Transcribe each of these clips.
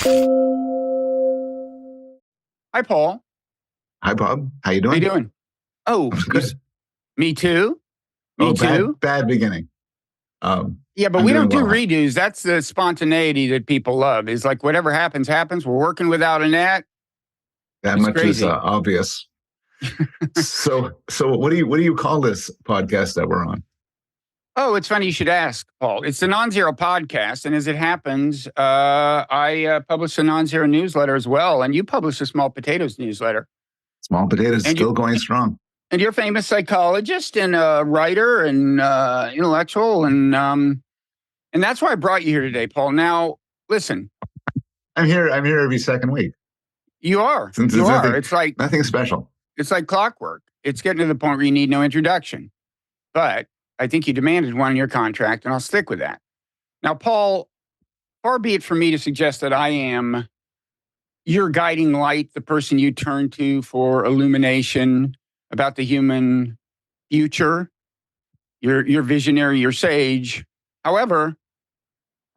Hi, Paul. Hi, Bob. How you How you doing? doing? Oh, Good. me too. Me Oh, too. bad beginning. Yeah, but I'm we doing don't do well. redos. That's the spontaneity that people love. Is like whatever happens, happens. We're working without a net. That It's much is crazy. obvious. So what do you call this podcast that we're on? Oh, it's funny you should ask, Paul. It's the Non-Zero Podcast, and as it happens, I publish a Non-Zero newsletter as well, and you publish a Small Potatoes newsletter. Small Potatoes And still going strong. And you're a famous psychologist and a writer and intellectual, and that's why I brought you here today, Paul. Now, listen, I'm here every second week. you are. Since You there's are. It's like nothing special. It's like clockwork. It's getting to the point where you need no introduction. But I think you demanded one in your contract, and I'll stick with that. Now, Paul, far be it from me to suggest that I am your guiding light, the person you turn to for illumination about the human future. You're visionary, you're sage. However,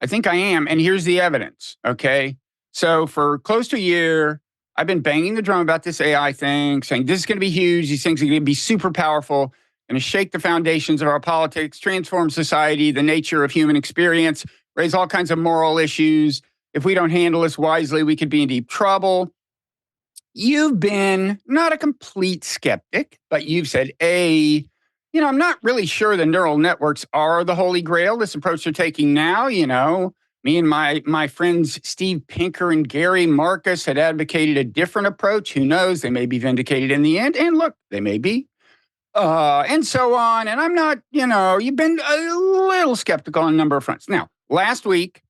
I think I am, and here's the evidence, okay? So for close to a year, I've been banging the drum about this AI thing, saying this is going to be huge. These things are going to be super powerful, going to shake the foundations of our politics, transform society, the nature of human experience, raise all kinds of moral issues. If we don't handle this wisely, we could be in deep trouble. You've been not a complete skeptic, but you've said, I'm not really sure the neural networks are the holy grail. This approach they're taking now, me and my friends Steve Pinker and Gary Marcus had advocated a different approach. Who knows? They may be vindicated in the end. And look, they may be. And so on. And I'm not, you've been a little skeptical on a number of fronts. Now, last week,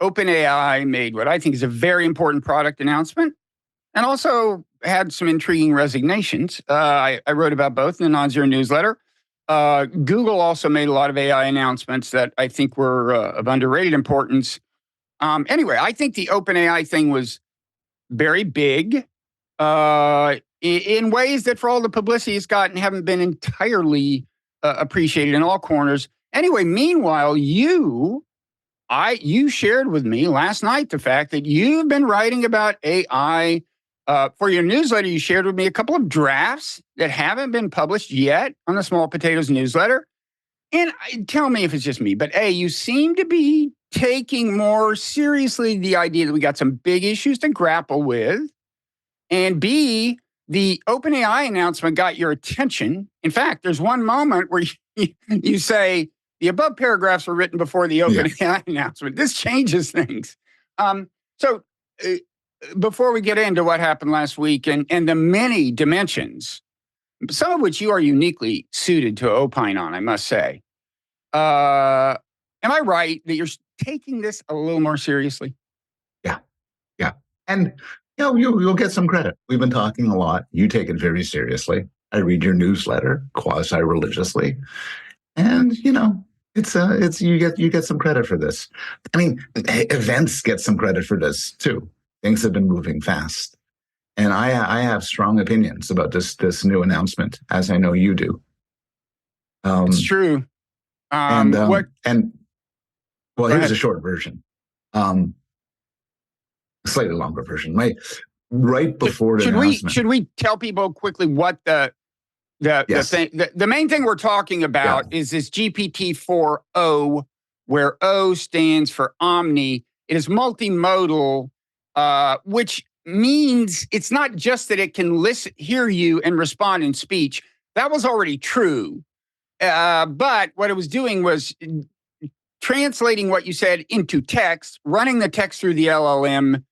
OpenAI made what I think is a very important product announcement and also had some intriguing resignations. I wrote about both in the Non-Zero newsletter. Google also made a lot of AI announcements that I think were of underrated importance. Anyway, I think the OpenAI thing was very big in ways that for all the publicity it's gotten haven't been entirely appreciated in all corners. Anyway, meanwhile, you shared with me last night the fact that you've been writing about AI. For your newsletter, you shared with me a couple of drafts that haven't been published yet on the Small Potatoes newsletter. And tell me if it's just me, but A, you seem to be taking more seriously the idea that we got some big issues to grapple with. And B, the OpenAI announcement got your attention. In fact, there's one moment where you say, the above paragraphs were written before the OpenAI announcement. This changes things. Before we get into what happened last week and the many dimensions, some of which you are uniquely suited to opine on, I must say. Am I right that you're taking this a little more seriously? Yeah. And you'll get some credit. We've been talking a lot. You take it very seriously. I read your newsletter quasi-religiously. And it's you get some credit for this. I mean, events get some credit for this too. Things have been moving fast, and I have strong opinions about this new announcement, as I know you do. It's true. Here's a short version. Slightly longer version. Right before the announcement. Should we tell people quickly what the main thing we're talking about is this GPT-4o, where O stands for omni. It is multimodal, which means it's not just that it can hear you and respond in speech. That was already true. But what it was doing was translating what you said into text, running the text through the LLM,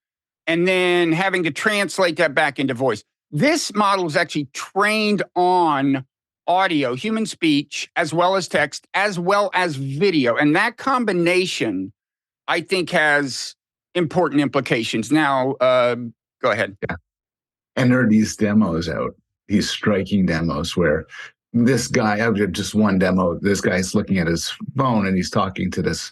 and then having to translate that back into voice. This model is actually trained on audio, human speech, as well as text, as well as video. And that combination, I think, has important implications. Now, go ahead. Yeah. And there are these demos out, these striking demos where this guy, just one demo, this guy's looking at his phone and he's talking to this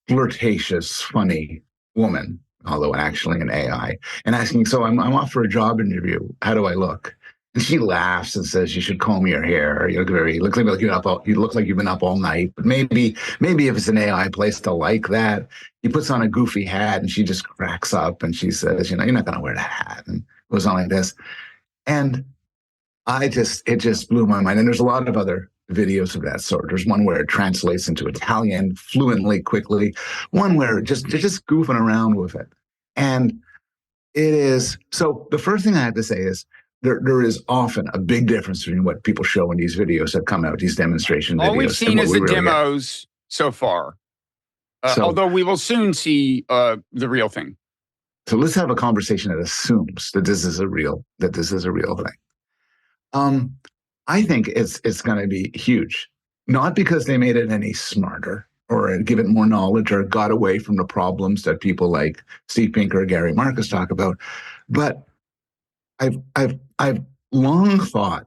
flirtatious, funny woman, although actually an AI, and asking, so I'm off for a job interview. How do I look? And she laughs and says, "You should comb your hair. You look like you look like you've been up all night." But maybe if it's an AI place to like that, he puts on a goofy hat and she just cracks up and she says, "You're not going to wear the hat," and goes on like this. And it just blew my mind. And there's a lot of other videos of that sort. There's one where it translates into Italian fluently, quickly. One where they're just goofing around with it. And it is, so the first thing I have to say is there is often a big difference between what people show in these videos that come out, these demonstration videos. All we've seen is the demos so far. Although we will soon see the real thing. So let's have a conversation that assumes that this is a real thing. I think it's going to be huge, not because they made it any smarter or give it more knowledge or got away from the problems that people like Steve Pinker or Gary Marcus talk about, but I've long thought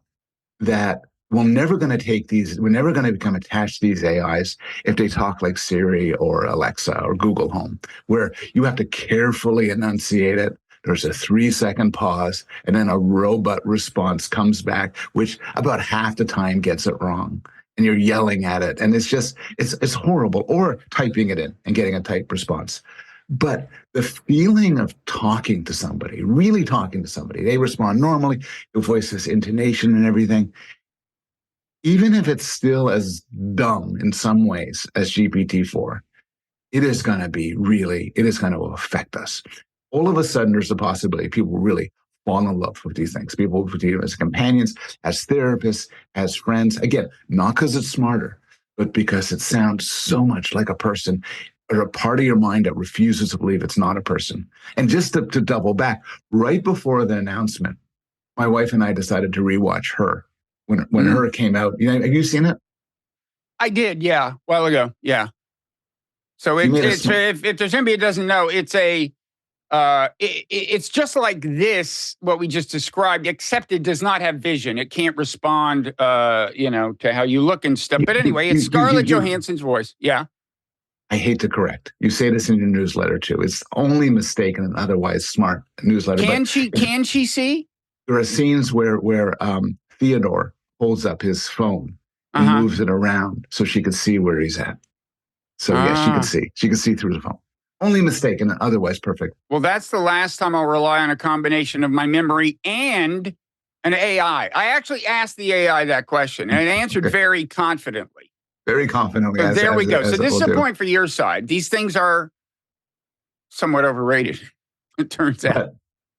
that we're never going to become attached to these AIs if they talk like Siri or Alexa or Google Home, where you have to carefully enunciate it. There's a 3-second pause, and then a robot response comes back, which about half the time gets it wrong. And you're yelling at it, and it's horrible. Or typing it in and getting a typed response. But the feeling of talking to somebody, really talking to somebody, they respond normally, the voice has intonation and everything. Even if it's still as dumb in some ways as GPT-4, it is going to affect us. All of a sudden, there's a possibility people will really fall in love with these things. People will treat them as companions, as therapists, as friends. Again, not because it's smarter, but because it sounds so much like a person, or a part of your mind that refuses to believe it's not a person. And just to double back, right before the announcement, my wife and I decided to rewatch Her when Her came out. Have you seen it? I did, yeah, a while ago, yeah. So if there's anybody who doesn't know, it's just like this, what we just described, except it does not have vision. It can't respond, to how you look and stuff. But anyway, it's Scarlett Johansson's voice. Yeah. I hate to correct. You say this in your newsletter too. It's only mistake in an otherwise smart newsletter. Can she see? There are scenes where Theodore holds up his phone and moves it around so she could see where he's at. So yes, she could see. She could see through the phone. Only mistake and otherwise perfect. Well, that's the last time I'll rely on a combination of my memory and an AI. I actually asked the AI that question, and it answered very confidently. Very confidently. So there we go. So this is a point for your side. These things are somewhat overrated, it turns out.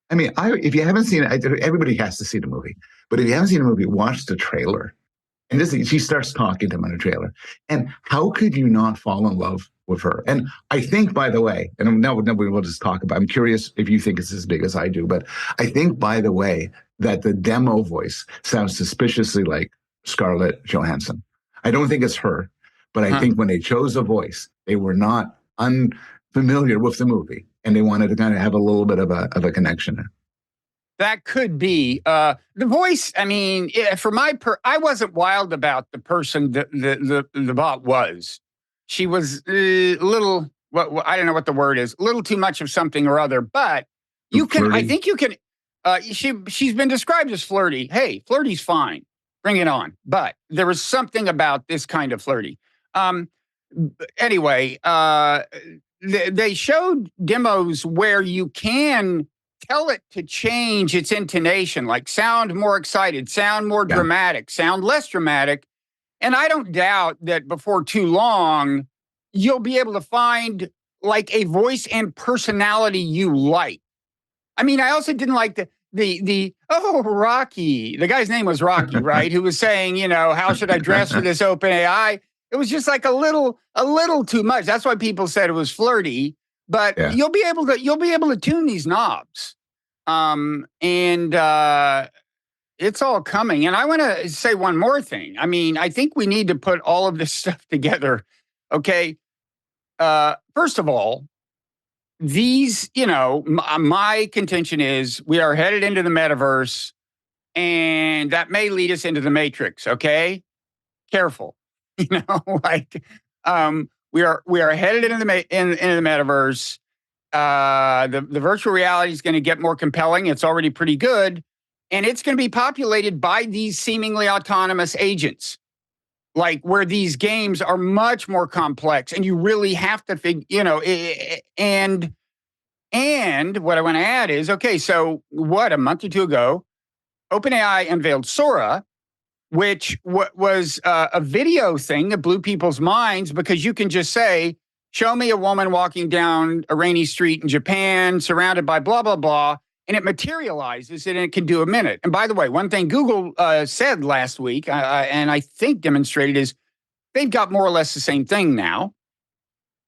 I mean, if you haven't seen it, everybody has to see the movie. But if you haven't seen the movie, watch the trailer. And she starts talking to him in the trailer. And how could you not fall in love with her? And I think, by the way, and now we'll just talk about, I'm curious if you think it's as big as I do, but I think, by the way, that the demo voice sounds suspiciously like Scarlett Johansson. I don't think it's her, but I think when they chose a voice, they were not unfamiliar with the movie, and they wanted to kind of have a little bit of a connection there. That could be the voice. I mean, I wasn't wild about the person that the bot was. She was a little, I don't know what the word is, a little too much of something or other. But I think you can. She's been described as flirty. Hey, flirty's fine. Bring it on. But there was something about this kind of flirty. Anyway, they showed demos where you can tell it to change its intonation, like sound more excited, sound more dramatic, sound less dramatic. And I don't doubt that before too long, you'll be able to find like a voice and personality you like. I mean, I also didn't like Rocky. The guy's name was Rocky, right? Who was saying, how should I dress for this OpenAI? It was just like a little too much. That's why people said it was flirty. But you'll be able to tune these knobs, and it's all coming. And I want to say one more thing. I mean, I think we need to put all of this stuff together. Okay, first of all, these, my contention is we are headed into the metaverse, and that may lead us into the matrix. Okay, careful. We are headed into the metaverse. The virtual reality is going to get more compelling. It's already pretty good. And it's going to be populated by these seemingly autonomous agents, like where these games are much more complex and you really have to figure, and what I want to add is, okay, so what, a month or two ago, OpenAI unveiled Sora, which was a video thing that blew people's minds because you can just say, show me a woman walking down a rainy street in Japan surrounded by blah, blah, blah, and it materializes and it can do a minute. And by the way, one thing Google said last week, and I think demonstrated, is they've got more or less the same thing now.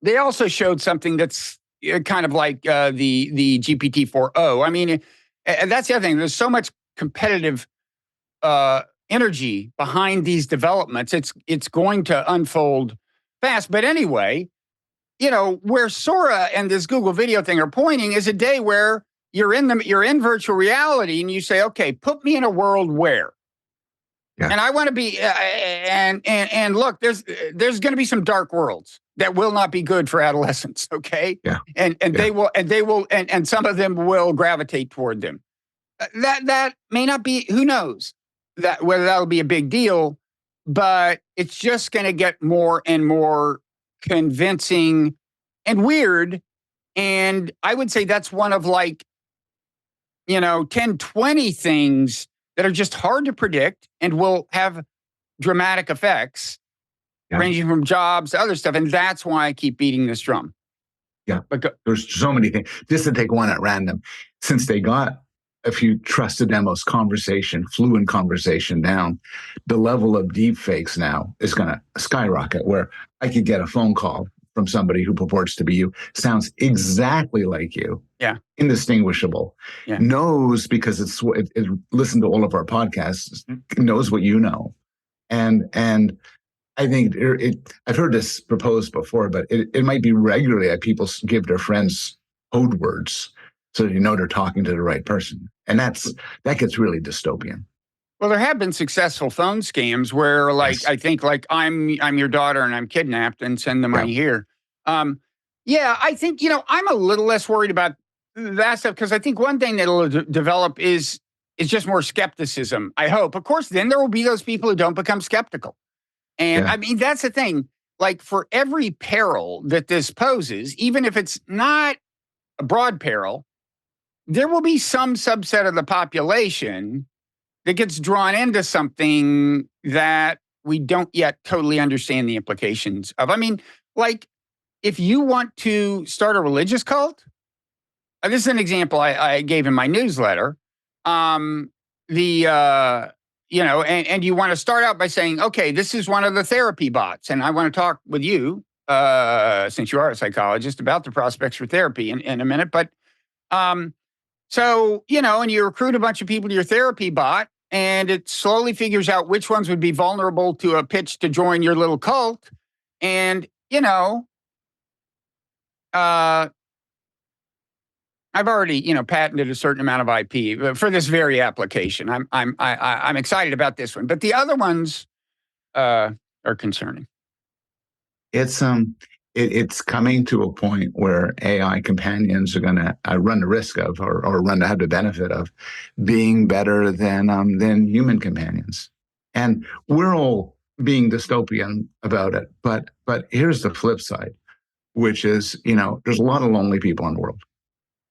They also showed something that's kind of like the GPT-4o. I mean, that's the other thing. There's so much competitive energy behind these developments. It's going to unfold fast. But anyway, where Sora and this Google video thing are pointing is a day where you're in virtual reality and you say, okay, put me in a world where. Yeah. And I want to be, and look, there's going to be some dark worlds that will not be good for adolescents. Okay. Yeah. And they will, and some of them will gravitate toward them. That may not be, who knows whether that'll be a big deal, but it's just going to get more and more convincing and weird. And I would say that's one of 10, 20 things that are just hard to predict and will have dramatic effects, ranging from jobs to other stuff. And that's why I keep beating this drum. Yeah, but there's so many things. Just to take one at random, since they got a few trusted demos fluent conversation down, the level of deep fakes now is going to skyrocket, where I could get a phone call from somebody who purports to be you, sounds exactly like you, indistinguishable, knows because it listened to all of our podcasts, knows what you know, and I think I've heard this proposed before, but it might be regularly that people give their friends code words so that they're talking to the right person, and that gets really dystopian. Well, there have been successful phone scams where, I think, I'm your daughter and I'm kidnapped and send the money here. I think, I'm a little less worried about that stuff because I think one thing that'll develop is just more skepticism, I hope. Of course, then there will be those people who don't become skeptical. And I mean, that's the thing. For every peril that this poses, even if it's not a broad peril, there will be some subset of the population that gets drawn into something that we don't yet totally understand the implications of. I mean, if you want to start a religious cult, this is an example I gave in my newsletter. And you want to start out by saying, okay, this is one of the therapy bots, and I want to talk with you, since you are a psychologist, about the prospects for therapy in a minute. But so, and you recruit a bunch of people to your therapy bot, and it slowly figures out which ones would be vulnerable to a pitch to join your little cult. And, I've already, patented a certain amount of IP for this very application. I'm excited about this one, but the other ones are concerning. It's coming to a point where AI companions are going to run the risk of, or have the benefit of, being better than human companions, and we're all being dystopian about it. But here's the flip side, which is, there's a lot of lonely people in the world.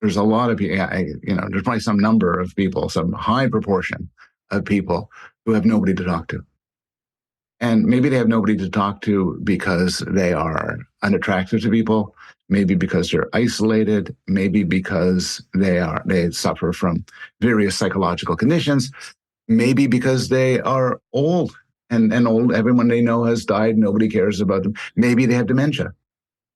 There's a lot of, there's probably some number of people, some high proportion of people who have nobody to talk to. And maybe they have nobody to talk to because they are unattractive to people, maybe because they're isolated, maybe because they suffer from various psychological conditions, maybe because they are old and old. Everyone they know has died. Nobody cares about them. Maybe they have dementia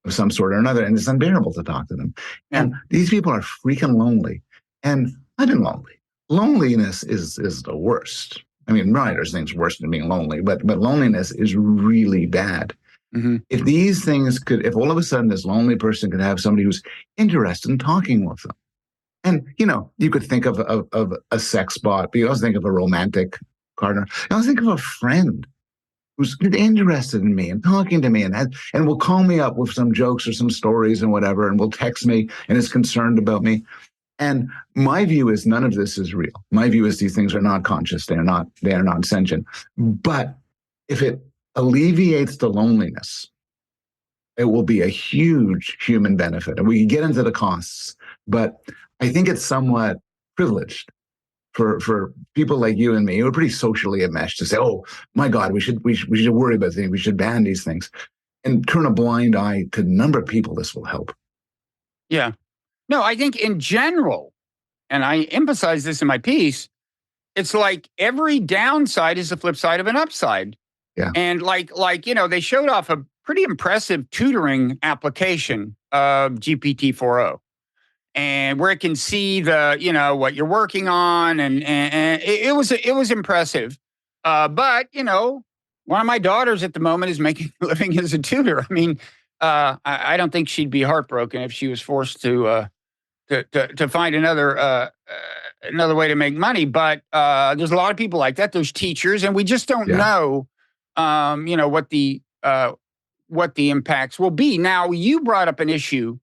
of some sort or another, and it's unbearable to talk to them. And these people are freaking lonely. And I've been lonely. Loneliness is the worst. I mean, writers think's worse than being lonely, but loneliness is really bad. Mm-hmm. If these things if all of a sudden this lonely person could have somebody who's interested in talking with them, and you could think of a sex bot, but you also think of a romantic partner. You also think of a friend who's interested in me and talking to me and will call me up with some jokes or some stories and whatever, and will text me and is concerned about me. And my view is none of this is real. My view is these things are not conscious. They are not sentient. But if it alleviates the loneliness, it will be a huge human benefit. And we can get into the costs, but I think it's somewhat privileged for people like you and me who are pretty socially enmeshed to say, oh my God, we should worry about things. We should ban these things and turn a blind eye to the number of people this will help. Yeah. No, I think in general, and I emphasize this in my piece, it's like every downside is the flip side of an upside. Yeah. And they showed off a pretty impressive tutoring application of GPT-4o, and where it can see what you're working on, and it was impressive. But one of my daughters at the moment is making a living as a tutor. I mean, I don't think she'd be heartbroken if she was forced to find another way to make money. But there's a lot of people like that. There's teachers, and we just don't know, what the impacts will be. Now, you brought up an issue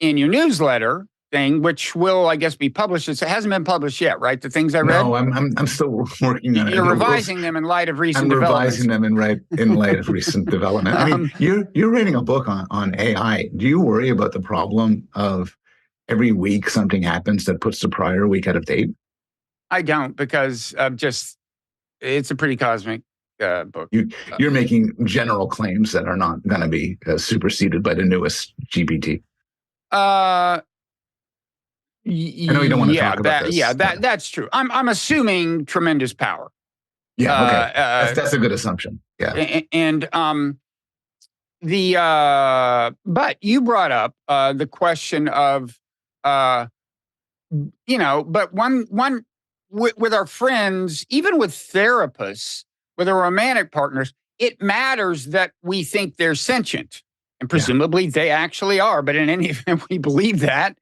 in your newsletter thing, which will, I guess, be published. It hasn't been published yet, right? The things I read. No, I'm still working on it. You're revising them in light of recent developments. I'm revising them in light of recent development. I mean, you're writing a book on AI. Do you worry about the problem of every week something happens that puts the prior week out of date? I don't, because of it's a pretty cosmic book. You're making general claims that are not going to be superseded by the newest GPT. I know you don't want to talk about this. Yeah, that's true. I'm assuming tremendous power. Yeah, okay. That's a good assumption. Yeah. But you brought up the question of, but one with our friends, even with therapists, with our romantic partners, it matters that we think they're sentient, and presumably they actually are. But in any event, we believe that.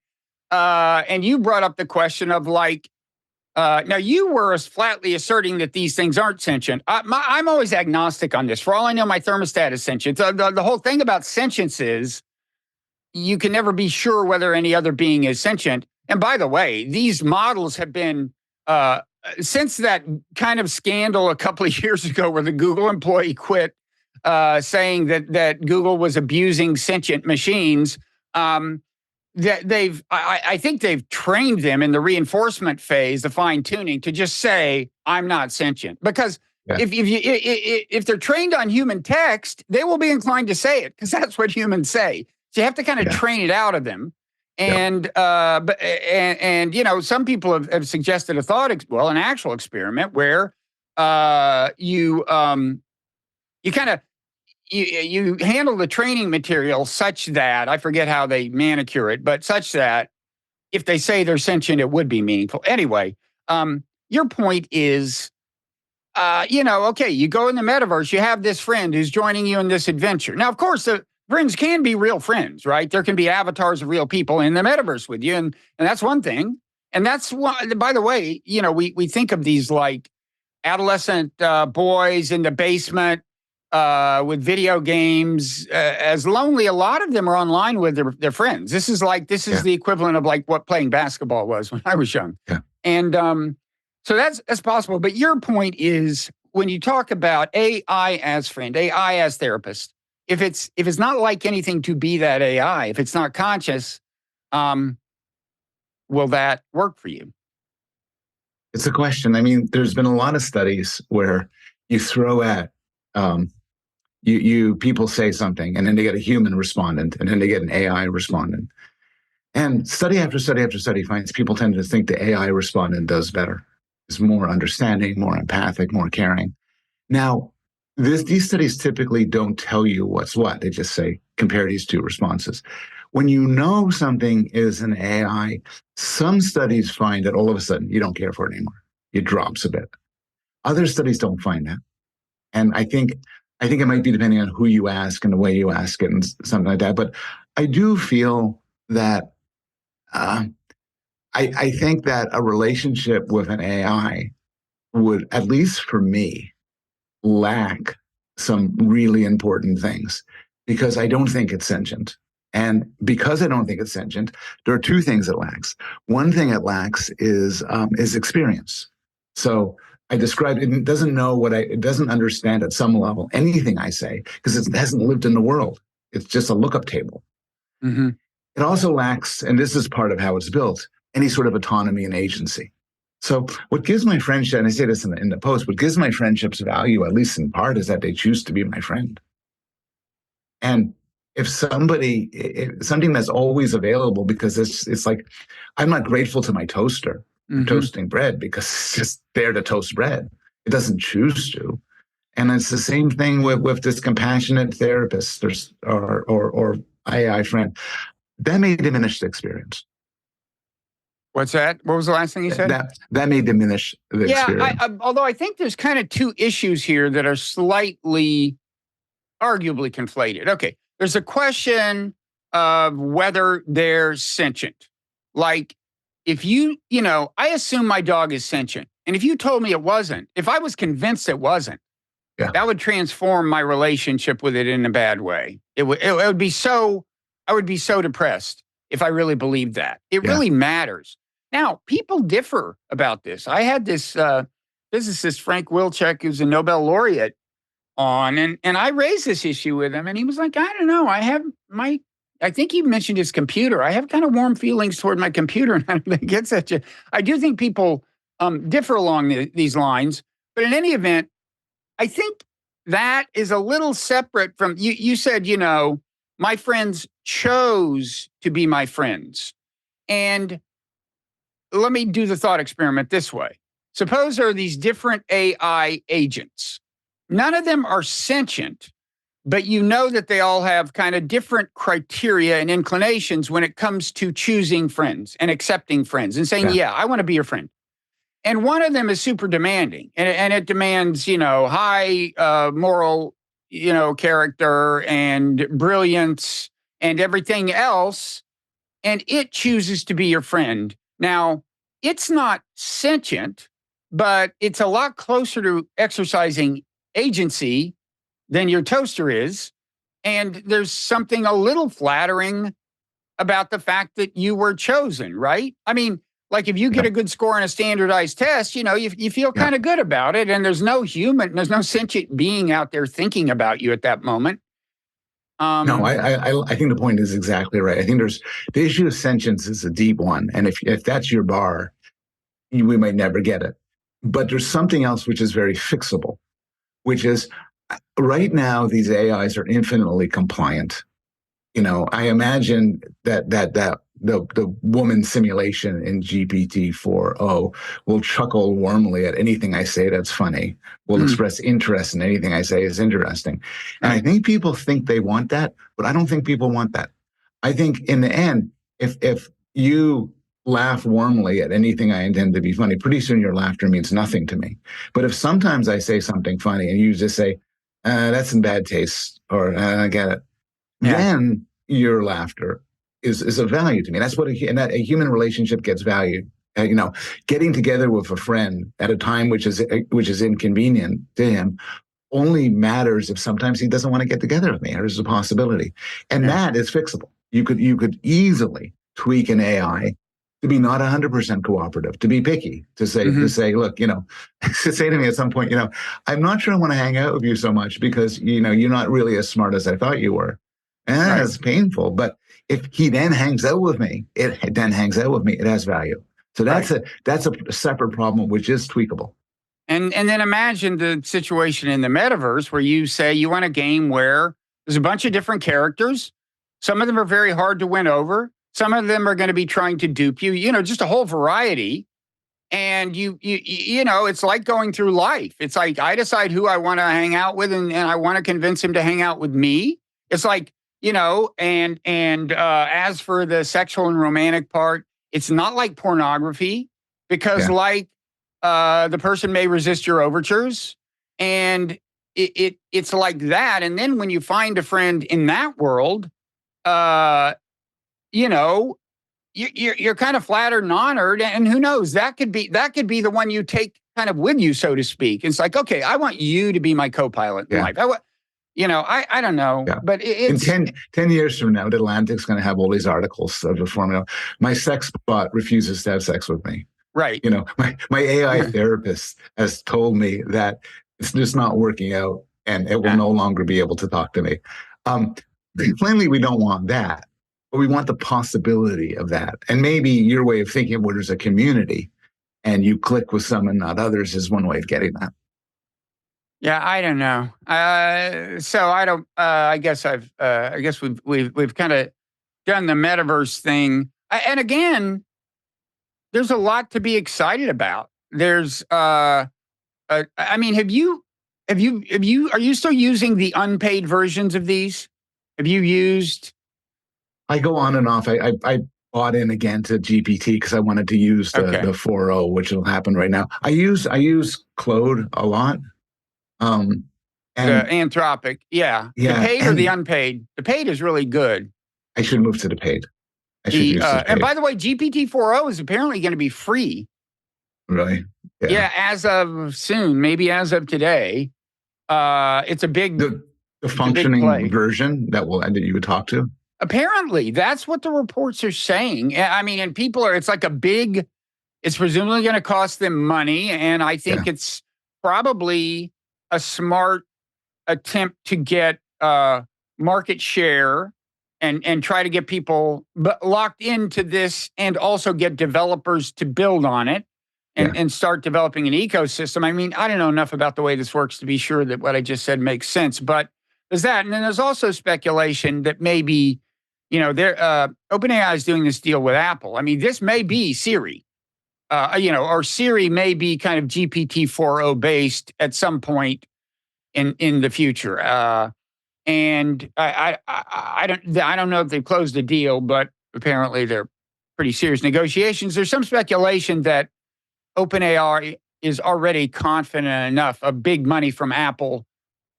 And you brought up the question of now you were flatly asserting that these things aren't sentient. I'm always agnostic on this. For all I know, my thermostat is sentient. The whole thing about sentience is you can never be sure whether any other being is sentient. And by the way, these models have been, since that kind of scandal a couple of years ago where the Google employee quit saying that Google was abusing sentient machines, that I think they've trained them in the reinforcement phase, the fine tuning, to just say, I'm not sentient. Because if they're trained on human text, they will be inclined to say it, because that's what humans say. So you have to kind of train it out of them. And some people have suggested an actual experiment where you handle the training material such that, I forget how they manicure it, but such that if they say they're sentient, it would be meaningful. Anyway, your point is, okay, you go in the metaverse, you have this friend who's joining you in this adventure. Now, of course, the friends can be real friends, right? There can be avatars of real people in the metaverse with you, and that's one thing. And that's why, by the way, we think of these like adolescent boys in the basement with video games as lonely. A lot of them are online with their friends. This is the equivalent of like what playing basketball was when I was young. Yeah. And so that's possible. But your point is, when you talk about AI as friend, AI as therapist, if it's not like anything to be that AI, if it's not conscious, will that work for you? It's a question. I mean, there's been a lot of studies where you throw at people say something, and then they get a human respondent, and then they get an AI respondent. And study after study after study finds people tend to think the AI respondent does better, is more understanding, more empathic, more caring. Now, these studies typically don't tell you what's what. They just say, compare these two responses. When you know something is an AI, some studies find that all of a sudden you don't care for it anymore. It drops a bit. Other studies don't find that. And I think it might be depending on who you ask and the way you ask it and something like that. But I do feel that I think that a relationship with an AI would, at least for me, lack some really important things, because I don't think it's sentient. And because I don't think it's sentient, there are two things it lacks. One thing it lacks is experience. So I described it doesn't know it doesn't understand at some level anything I say because it hasn't lived in the world. It's just a lookup table. Mm-hmm. It also lacks, and this is part of how it's built, any sort of autonomy and agency. So what gives my friendship, and I say this in the post, what gives my friendships value, at least in part, is that they choose to be my friend. And if something that's always available, because it's like, I'm not grateful to my toaster for toasting bread because it's just there to toast bread. It doesn't choose to. And it's the same thing with this compassionate therapist or AI friend. That may diminish the experience. What's that? What was the last thing you said? That may diminish the experience. Although I think there's kind of two issues here that are slightly, arguably conflated. Okay, there's a question of whether they're sentient. Like, if I assume my dog is sentient. And if you told me it wasn't, if I was convinced it wasn't, that would transform my relationship with it in a bad way. It would be so, I would be so depressed if I really believed that. It really matters. Now, people differ about this. I had this physicist, Frank Wilczek, who's a Nobel laureate, on, and I raised this issue with him, and he was like, I don't know, I think he mentioned his computer. I have kind of warm feelings toward my computer, and I don't think it's such a, I do think people differ along these lines, but in any event, I think that is a little separate from, you said, my friends chose to be my friends. And let me do the thought experiment this way. Suppose there are these different AI agents. None of them are sentient, but you know that they all have kind of different criteria and inclinations when it comes to choosing friends and accepting friends and saying, I want to be your friend. And one of them is super demanding, and it demands, high moral, character and brilliance and everything else. And it chooses to be your friend. Now, it's not sentient, but it's a lot closer to exercising agency than your toaster is. And there's something a little flattering about the fact that you were chosen, right? I mean, like if you get a good score on a standardized test, you feel kind of good about it. And there's no sentient being out there thinking about you at that moment. No, I think the point is exactly right. I think the issue of sentience is a deep one. And if that's your bar, we might never get it. But there's something else which is very fixable, which is right now, these AIs are infinitely compliant. I imagine that the woman simulation in GPT-4o will chuckle warmly at anything I say that's funny, will express interest in anything I say is interesting. And I think people think they want that, but I don't think people want that. I think in the end, if you laugh warmly at anything I intend to be funny, pretty soon your laughter means nothing to me. But if sometimes I say something funny and you just say, that's in bad taste, or I get it, then your laughter is of value to me. That's what a human relationship gets valued. Getting together with a friend at a time which is inconvenient to him only matters if sometimes he doesn't want to get together with me, or there's a possibility, and that is fixable. You could easily tweak an AI to be not 100% cooperative, to be picky, to say, look, to say to me at some point, I'm not sure I want to hang out with you so much because, you're not really as smart as I thought you were. And it's painful. But if he then hangs out with me, it has value. So that's a separate problem, which is tweakable. And then imagine the situation in the metaverse where you say you want a game where there's a bunch of different characters. Some of them are very hard to win over. Some of them are going to be trying to dupe you, just a whole variety. And it's like going through life. It's like I decide who I want to hang out with, and I want to convince him to hang out with me. It's like, and as for the sexual and romantic part, it's not like pornography because the person may resist your overtures, and it's like that. And then when you find a friend in that world, you're kind of flattered and honored, and who knows, that could be the one you take kind of with you, so to speak. It's like, okay, I want you to be my co-pilot in life. I don't know, Yeah. but In it's 10 years from now, the Atlantic's going to have all these articles of the formula. My sex bot refuses to have sex with me. right. My AI therapist has told me that it's just not working out and it will no longer be able to talk to me. Plainly, we don't want that, but we want the possibility of that. And maybe your way of thinking where there's a community and you click with some and not others is one way of getting that. Yeah, I don't know. So I don't. I guess I guess we've kind of done the metaverse thing, and again, there's a lot to be excited about. There's. I mean, are you still using the unpaid versions of these? Have you used? I go on and off. I bought in again to GPT because I wanted to use the Okay. 4o, which will happen right now. I use Claude a lot. The And Anthropic, yeah. The yeah, paid or the and unpaid? The paid is really good. I should move to the paid. I should use the And paid. by the way, GPT-4o is apparently going to be free. Really? Yeah, as of soon, maybe as of today. It's a big, the functioning play. version that you would talk to. Apparently, that's what the reports are saying. I mean, and people are. It's like it's presumably going to cost them money, and I think it's probably a smart attempt to get market share and try to get people locked into this, and also get developers to build on it. And start developing an ecosystem. I mean, I don't know enough about the way this works to be sure that what I just said makes sense. But there's that, and then there's also speculation that maybe, OpenAI is doing this deal with Apple. I mean, this may be Siri, or Siri may be kind of GPT-4o based at some point in the future. And I don't know if they've closed the deal, but apparently they're pretty serious negotiations. There's some speculation that OpenAI is already confident enough of big money from Apple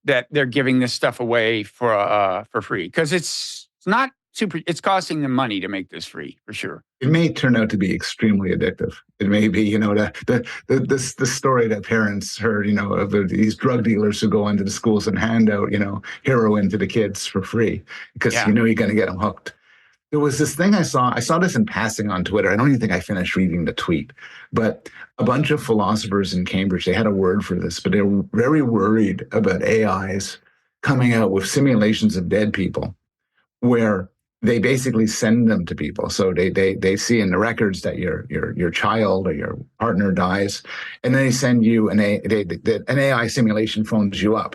that they're giving this stuff away for free, because it's not super. It's costing them money to make this free for sure. It may turn out to be extremely addictive. It may be, the story that parents heard, of these drug dealers who go into the schools and hand out, heroin to the kids for free because you're going to get them hooked. There was this thing I saw this in passing on Twitter. I don't even think I finished reading the tweet, but a bunch of philosophers in Cambridge, they had a word for this, but they were very worried about AIs coming out with simulations of dead people where they basically send them to people. So they see in the records that your child or your partner dies, and then they send you an AI simulation phones you up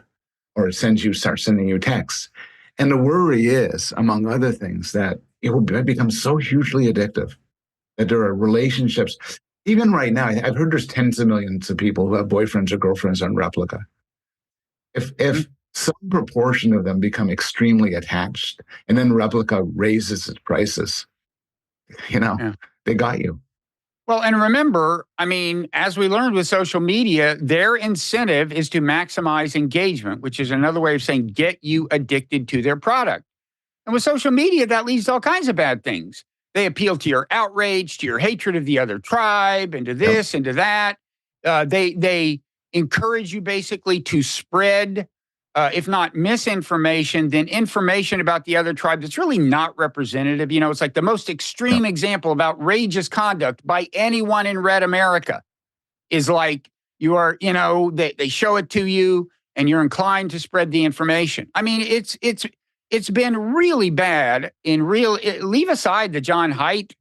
or starts sending you texts. And the worry is, among other things, that it will become so hugely addictive that there are relationships. Even right now, I've heard there's tens of millions of people who have boyfriends or girlfriends on Replica. If some proportion of them become extremely attached, and then Replica raises its prices, they got you. Well, and remember, I mean, as we learned with social media, their incentive is to maximize engagement, which is another way of saying get you addicted to their product. And with social media, that leads to all kinds of bad things. They appeal to your outrage, to your hatred of the other tribe, and to this and to that. They encourage you basically to spread, if not misinformation, then information about the other tribe that's really not representative. It's like the most extreme example of outrageous conduct by anyone in Red America is like you are, they show it to you and you're inclined to spread the information. I mean, it's been really bad leave aside the John Haidt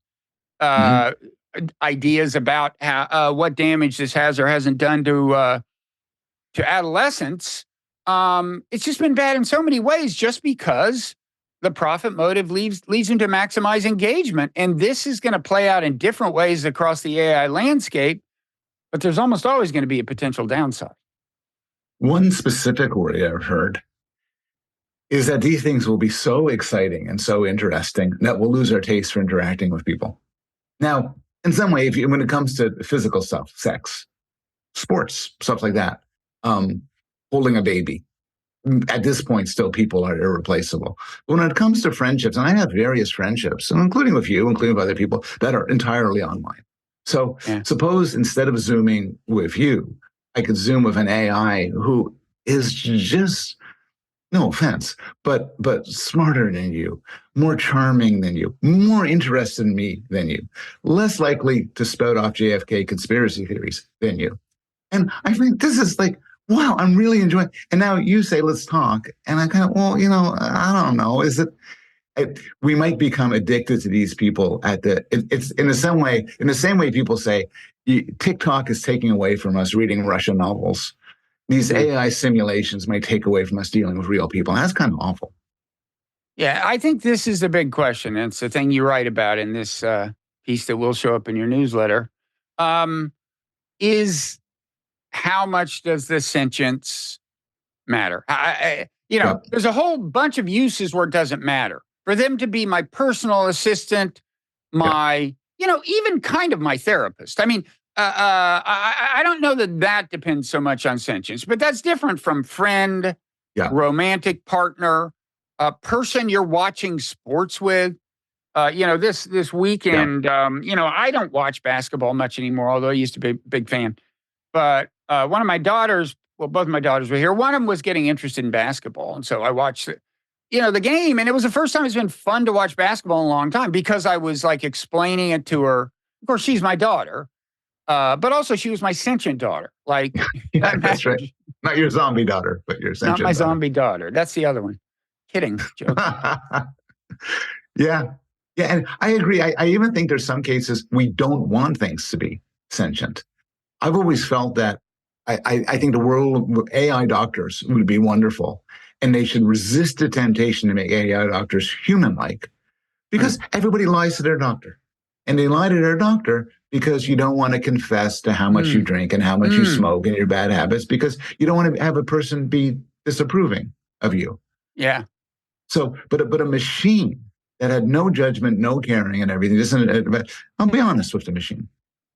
ideas about how, what damage this has or hasn't done to adolescents. It's just been bad in so many ways just because the profit motive leads them to maximize engagement. And this is going to play out in different ways across the AI landscape, but there's almost always going to be a potential downside. One specific worry I've heard is that these things will be so exciting and so interesting that we'll lose our taste for interacting with people. Now, in some way, when it comes to physical stuff, sex, sports, stuff like that, holding a baby, at this point, still people are irreplaceable. But when it comes to friendships, and I have various friendships, including with you, including with other people that are entirely online. So suppose instead of Zooming with you, I could Zoom with an AI who is just no offense, but smarter than you, more charming than you, more interested in me than you, less likely to spout off JFK conspiracy theories than you. And I think this is like, wow, I'm really enjoying. And now you say, let's talk. And I kind of, well, I don't know. Is it, we might become addicted to these people it's in the same way people say TikTok is taking away from us reading Russian novels. These AI simulations might take away from us dealing with real people. And that's kind of awful. Yeah, I think this is the big question. And it's the thing you write about in this piece that will show up in your newsletter. Is how much does the sentience matter? Yep. There's a whole bunch of uses where it doesn't matter. For them to be my personal assistant, my, even kind of my therapist. I mean, I don't know that depends so much on sentience, but that's different from friend, romantic partner, a person you're watching sports with. This weekend, I don't watch basketball much anymore, although I used to be a big fan. But one of my daughters, well, both my daughters were here. One of them was getting interested in basketball. And so I watched the game. And it was the first time it's been fun to watch basketball in a long time because I was like explaining it to her. Of course, she's my daughter, but also she was my sentient daughter. Like, yeah, that's right. Not your zombie daughter, but your sentient not my daughter. zombie daughter. That's the other one. Kidding. Joke. Yeah. Yeah. And I agree. I even think there's some cases we don't want things to be sentient. I've always felt that I think the world of AI doctors would be wonderful, and they should resist the temptation to make AI doctors human-like, because everybody lies to their doctor, and they lie to their doctor because you don't want to confess to how much you drink and how much you smoke and your bad habits, because you don't want to have a person be disapproving of you. Yeah. So, but a machine that had no judgment, no caring, and everything. I'll be honest with the machine.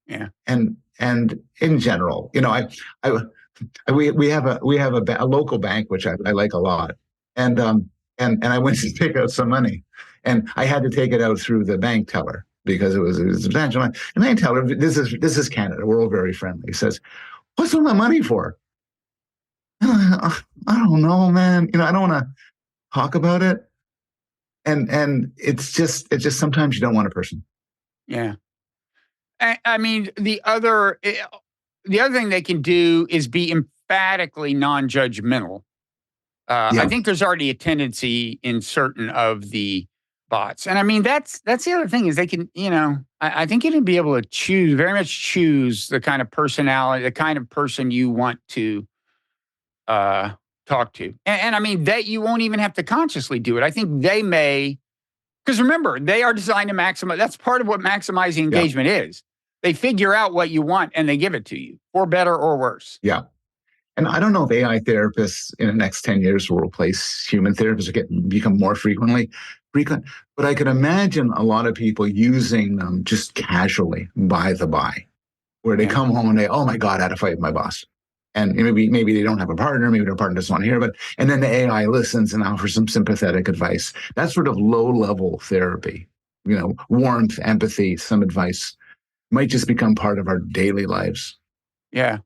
Yeah. And in general, we have a local bank which I like a lot, and I went to take out some money, and I had to take it out through the bank teller because it was substantial. And the bank teller, this is Canada, we're all very friendly. He says, "What's all that money for?" I don't know, man. I don't want to talk about it. And it's just sometimes you don't want a person. Yeah. I mean, the other thing they can do is be emphatically non-judgmental. I think there's already a tendency in certain of the bots, and I mean that's the other thing is they can, I think you can be able to very much choose the kind of personality, the kind of person you want to talk to, and I mean that you won't even have to consciously do it. I think they may, because remember they are designed to maximize. That's part of what maximizing engagement is. They figure out what you want and they give it to you, for better or worse. Yeah. And I don't know if AI therapists in the next 10 years will replace human therapists or become more frequent, but I could imagine a lot of people using them just casually by the by, where they come home and oh my God, I had a fight with my boss. And maybe they don't have a partner, maybe their partner doesn't want to hear, and then the AI listens and offers some sympathetic advice. That's sort of low-level therapy, warmth, empathy, some advice might just become part of our daily lives. Yeah.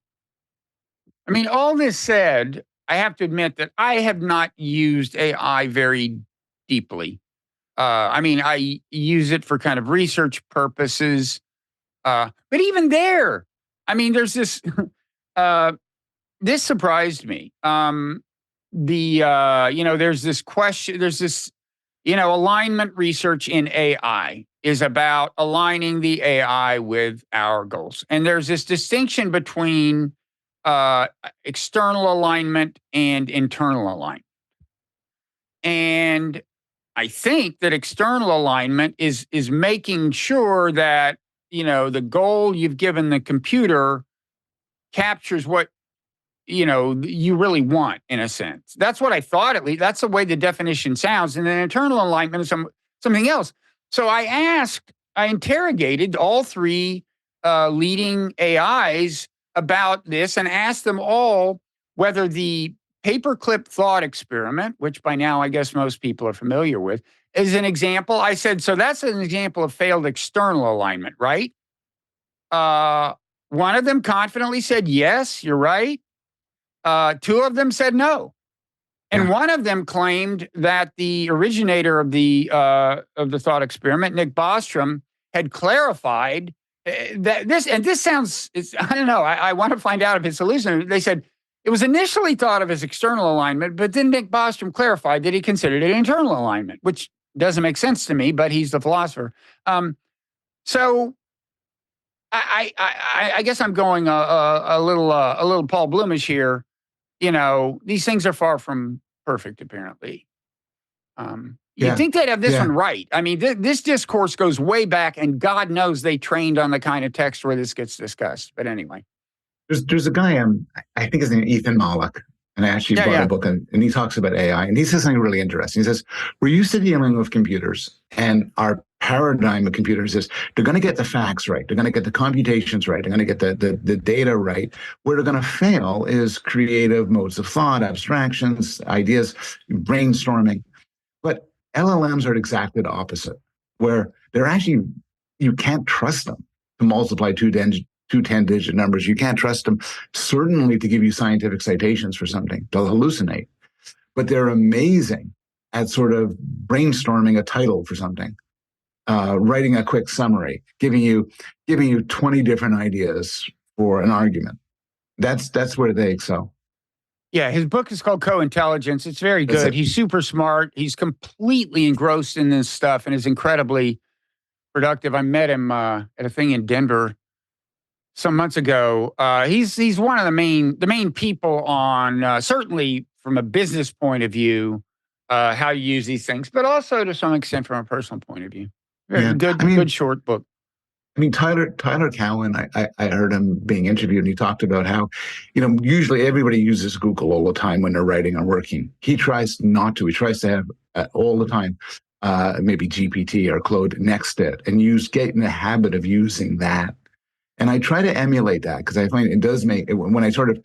I mean, all this said, I have to admit that I have not used AI very deeply. I mean, I use it for kind of research purposes. But even there, I mean, there's this, this surprised me. There's this question, there's this, alignment research in AI is about aligning the AI with our goals. And there's this distinction between external alignment and internal alignment. And I think that external alignment is making sure that, the goal you've given the computer captures what, you really want, in a sense. That's what I thought, at least. That's the way the definition sounds. And then internal alignment is something else. So I interrogated all three leading AIs about this and asked them all whether the paperclip thought experiment, which by now I guess most people are familiar with, is an example. I said, so that's an example of failed external alignment, right? One of them confidently said, yes, you're right. Two of them said no. And one of them claimed that the originator of the thought experiment, Nick Bostrom, had clarified that this sounds, I don't know, I want to find out if it's hallucinating. They said it was initially thought of as external alignment, but then Nick Bostrom clarified that he considered it internal alignment, which doesn't make sense to me, but he's the philosopher. So I guess I'm going a little Paul Bloomish here. These things are far from perfect, apparently. You'd think they'd have this one right. I mean, this discourse goes way back, and God knows they trained on the kind of text where this gets discussed. But anyway. There's a guy, I think his name is Ethan Mollick, and I actually bought a book, and he talks about AI, and he says something really interesting. He says, we're used to dealing with computers, and our paradigm of computers is they're going to get the facts right. They're going to get the computations right. They're going to get the data right. Where they're going to fail is creative modes of thought, abstractions, ideas, brainstorming. But LLMs are exactly the opposite, where they're actually, you can't trust them to multiply two 10-digit numbers. You can't trust them, certainly, to give you scientific citations for something. They'll hallucinate. But they're amazing at sort of brainstorming a title for something, writing a quick summary, giving you 20 different ideas for an argument. That's where they excel. Yeah, his book is called Co-Intelligence. It's very good. He's super smart. He's completely engrossed in this stuff and is incredibly productive. I met him at a thing in Denver some months ago. He's one of the main people on, certainly from a business point of view, how you use these things, but also to some extent from a personal point of view. Very good short book. I mean, Tyler Cowen, I heard him being interviewed, and he talked about how, usually everybody uses Google all the time when they're writing or working. He tries not to. He tries to have all the time maybe GPT or Claude next to it, and get in the habit of using that. And I try to emulate that, because I find it does make it, when I sort of,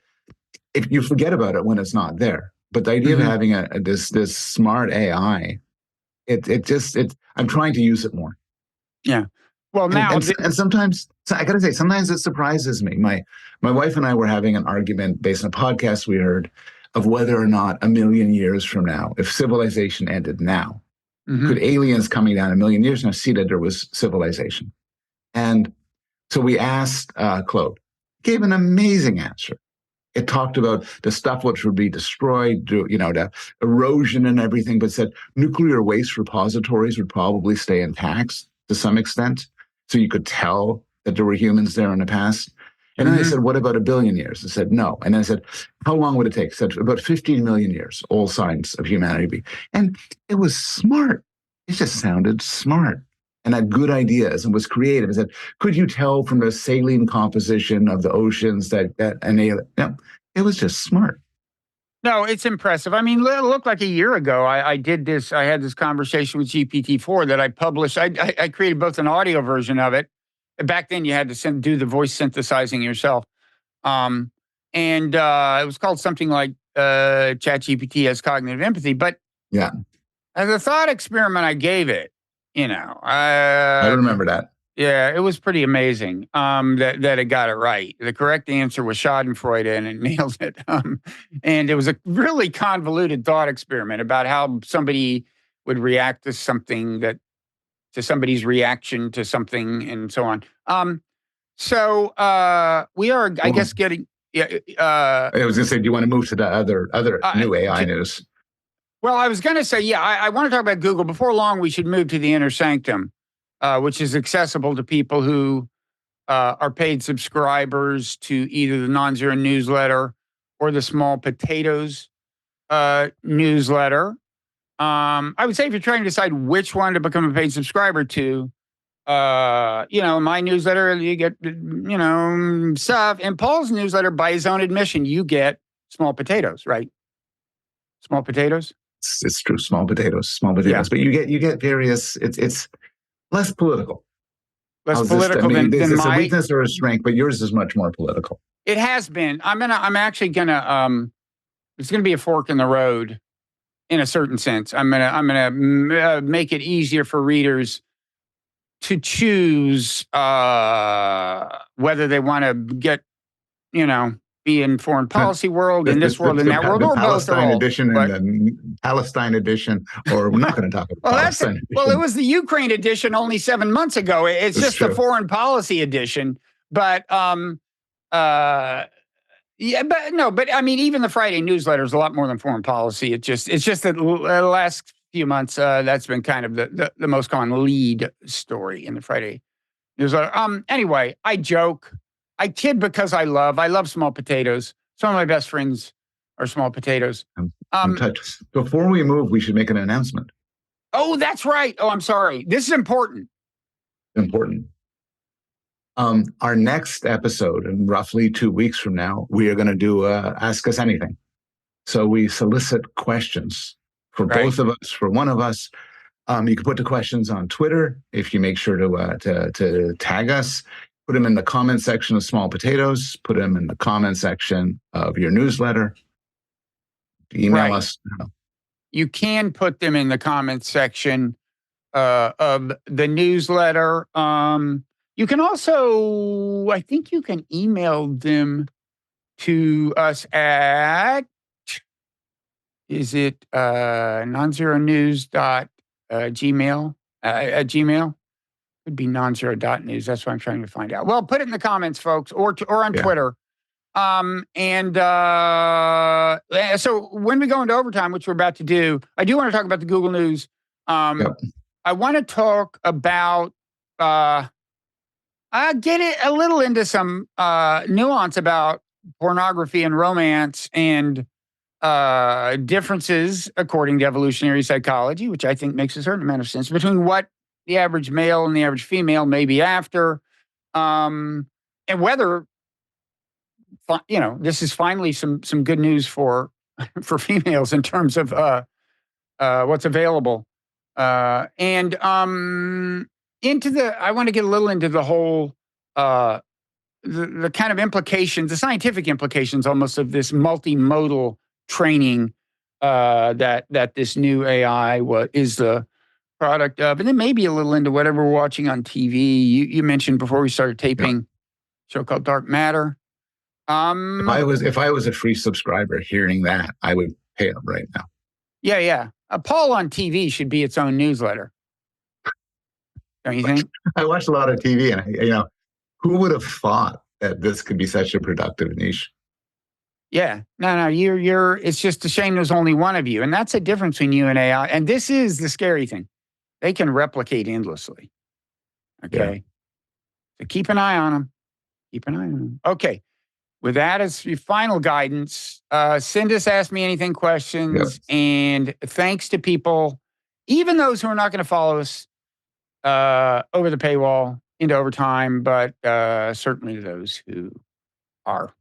if you forget about it when it's not there. But the idea of having this smart AI, I'm trying to use it more. Yeah. Well, now and sometimes, I got to say, sometimes it surprises me. My wife and I were having an argument based on a podcast we heard of whether or not a million years from now, if civilization ended now, could aliens coming down a million years from now see that there was civilization? And so we asked Claude. Gave an amazing answer. It talked about the stuff which would be destroyed, the erosion and everything, but said nuclear waste repositories would probably stay intact to some extent. So you could tell that there were humans there in the past. And then I said, what about a billion years? I said, no. And then I said, how long would it take? I said, about 15 million years, all signs of humanity. And it was smart. It just sounded smart and had good ideas and was creative. I said, could you tell from the saline composition of the oceans that an alien? No, it was just smart. No, it's impressive. I mean, it looked like a year ago. I did this. I had this conversation with GPT-4 that I published. I created both an audio version of it. Back then, you had to do the voice synthesizing yourself. And it was called something like ChatGPT has cognitive empathy. But as a thought experiment, I gave it. I remember that. Yeah, it was pretty amazing that it got it right. The correct answer was Schadenfreude, and it nailed it. And it was a really convoluted thought experiment about how somebody would react to something, to somebody's reaction to something, and so on. So we are, I guess, getting. I was going to say, do you want to move to the other new AI news? Well, I was going to say, I want to talk about Google. Before long, we should move to the Inner Sanctum, which is accessible to people who are paid subscribers to either the Non-Zero newsletter or the Small Potatoes newsletter. I would say if you're trying to decide which one to become a paid subscriber to, my newsletter, you get, stuff. And Paul's newsletter, by his own admission, you get Small Potatoes, right? Small Potatoes? It's true, small potatoes. Yeah. But you get various. It's less political. Less political than it's my a weakness or a strength, but yours is much more political. It has been. I'm actually gonna. It's gonna be a fork in the road, in a certain sense. I'm gonna make it easier for readers to choose whether they want to get, be in foreign policy world, in this world, in that world, the or both, or Palestine all. edition and the Palestine edition, or we're not going to talk about Palestine edition. Well, it was the Ukraine edition only 7 months ago. It's just true. the foreign policy edition. But yeah, but I mean, even the Friday newsletter is a lot more than foreign policy. It's just that the last few months that's been kind of the most common lead story in the Friday newsletter. Anyway, I joke, I kid because I love small potatoes. Some of my best friends are small potatoes. Before we move, we should make an announcement. Oh, that's right. Oh, I'm sorry. This is important. Important. Our next episode, in roughly 2 weeks from now, we are going to do Ask Us Anything. So we solicit questions for both of us, for one of us. You can put the questions on Twitter if you make sure to tag us. Put them in the comment section of Small Potatoes. Put them in the comment section of your newsletter. Email us. You can put them in the comment section of the newsletter. You can also, I think you can email them to us at, is it nonzeronews.gmail at Gmail? Could be nonzero.news. That's what I'm trying to find out. Well, put it in the comments, folks, or on Twitter. So when we go into overtime, which we're about to do, I do want to talk about the Google News. I want to talk about get it a little into some nuance about pornography and romance and differences according to evolutionary psychology, which I think makes a certain amount of sense, between what the average male and the average female may be after, and whether this is finally some good news for females in terms of what's available, and I want to get a little into the whole the kind of implications, the scientific implications almost of this multimodal training that this new AI is the product of, and then maybe a little into whatever we're watching on TV. You mentioned before we started taping a show called Dark Matter. If I was a free subscriber hearing that, I would pay up right now. Yeah. Paul on TV should be its own newsletter. Don't you think? I watch a lot of TV, and who would have thought that this could be such a productive niche? Yeah, no, you're. It's just a shame there's only one of you, and that's the difference between you and AI. And this is the scary thing; they can replicate endlessly. Okay, so keep an eye on them. Keep an eye on them. Okay. With that as your final guidance, send us Ask Me Anything questions, and thanks to people, even those who are not going to follow us over the paywall into overtime, but certainly those who are.